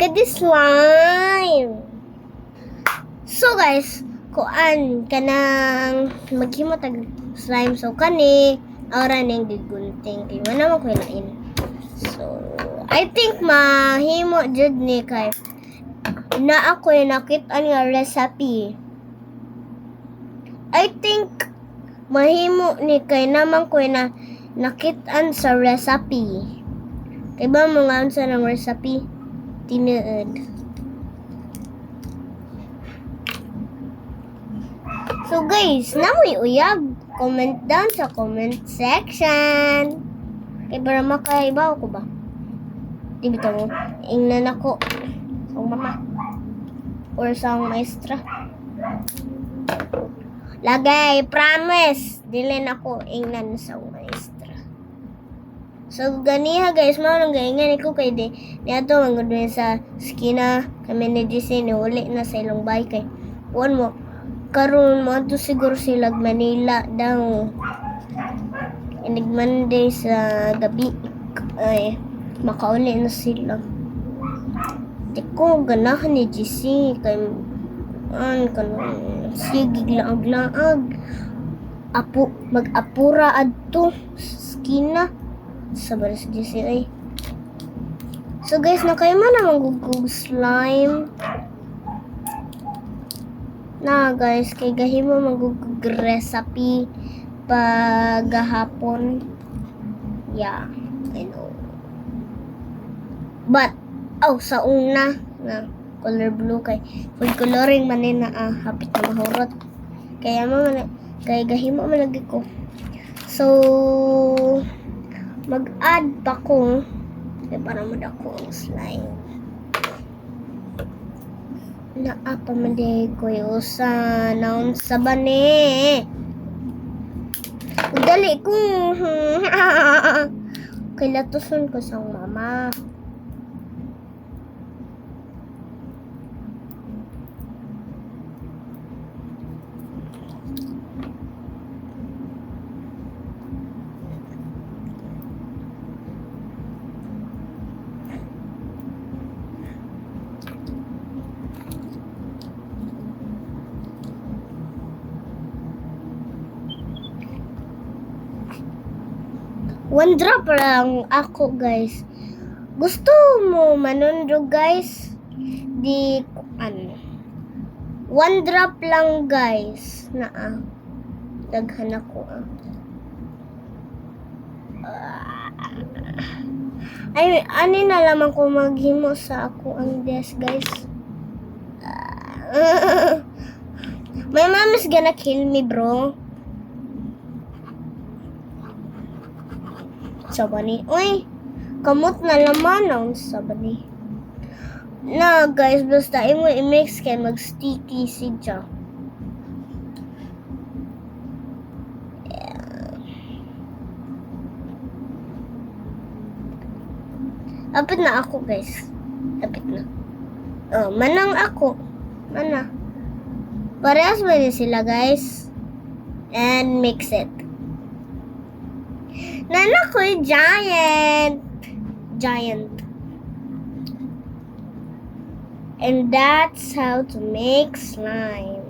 Kadi slime. So guys, kuan kanang maghimo tag slime so kani aura ning gigunting kay wala man ko lain. So I think mahimo jud ni kay na ako nakit-an nga recipe. I think mahimo ni kay naman ko na nakit-an sa recipe. Kay ba mga unsa ng recipe? Tinuod. So guys, namoy uyab. Comment down sa comment section. Kay para makaibaw ko ba? Di bitaw mo. Ingnan ako. Sa mama. Or sa maestra. Lagay, promise. Dili na ako ingnan sa maestra. So ganiha guys, mao nang gaingan ko kay di niadto mangudon sa skina kami ni GC ni uli na sa ilong bay kay kuan mo karon mo to siguro sila Manila daw. Inig Monday sa gabi ay makauli na sila. Di ko ganahan ni GC kay kanang sige laag-laag. Apo mag-apura adto skina sa baris GC ay. So guys, nakay man na manggugug slime. Na guys, kay gahimo manggugug recipe paghapon. Yeah, I know. But sa una na color blue kay food coloring man na hapit na mahurot. Kaya kay gahimo man lagi ko. So mag-add pa ko para madako ang slime. Naa pa man di ko usa naon sa bani. Dali ko. Kay latuson ko sa mama. One drop lang ako guys. Gusto mo manundog guys? Di one drop lang guys na daghan ako ay ani na lamang ko maghimo sa ako ang desk guys. My mom is gonna kill me bro. Sabani. Uy, kamot na laman ang sabani. Na guys, basta imo i-mix kay mag-sticky siya. Yeah. Apit na ako guys. Apit na. Manang ako. Mana. Parehas ba din sila guys? And mix it. Nana ko'y giant. And that's how to make slime.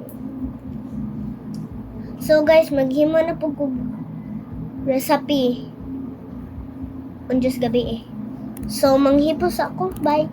So guys, maghimo na po ko recipe. Unjus gabi So, manghipos ako. Bye.